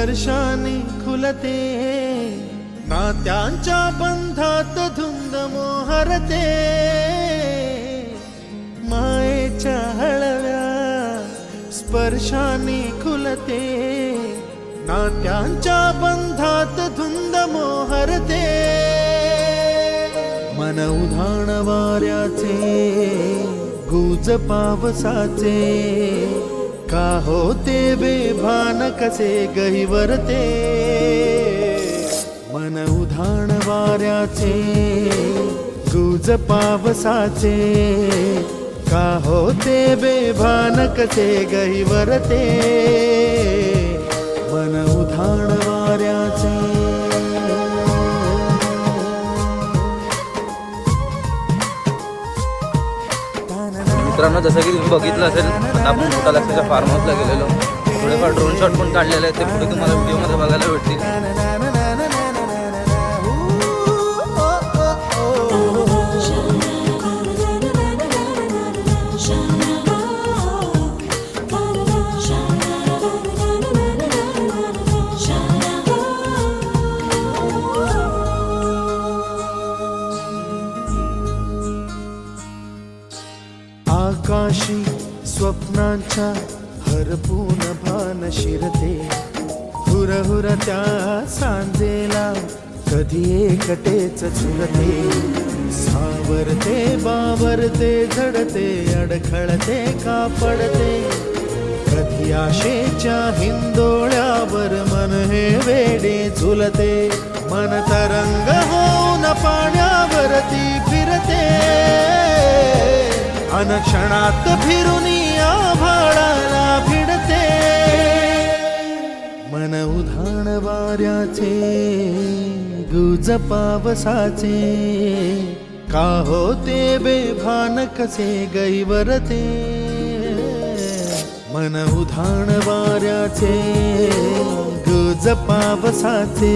स्पर्शाने खुलते, नात्यांच्या बंधात धुंद मोहरते, मायेच्या हळव्या स्पर्शाने खुलते, नात्यांच्या बंधात धुंद मोहरते, मन उधाण वाऱ्याचे गुज पावसाचे, का होते बेभान कसे गहिवरते, मन उधाण वाऱ्याचे गुज पावसाचे, का होते बेभान कसे गहिवरते, मन उधाण वाऱ्याचे. मित्रांनो, जसं की तुम्ही बघितलं असेल, आपण मोठा लक्षाच्या फार्म हाऊसला गेलेलो, थोडेफार ड्रोन शॉट पण काढलेले आहेत, ते पुढे तुम्हाला व्हिडिओमध्ये बघायला भेटतील. आकाशी स्वप्नांच्या हरपून भान शिरते, हुरहुर त्या सांजेला कधी एकटेच झुलते, सावरते बावरते झडते, अडखळते का पडते, कधी आशेच्या हिंदोळ्यावर मन हे वेडे झुलते, मन तरंग होऊन पाण्यावरती फिरते, अनक्षणात फिरून आभाळाला भिडते, मन उधाण वाऱ्याचे गुज पावसाचे, का होते बेभान कसे गहिवरते, मन उधाण वाऱ्याचे गुज पावसाचे.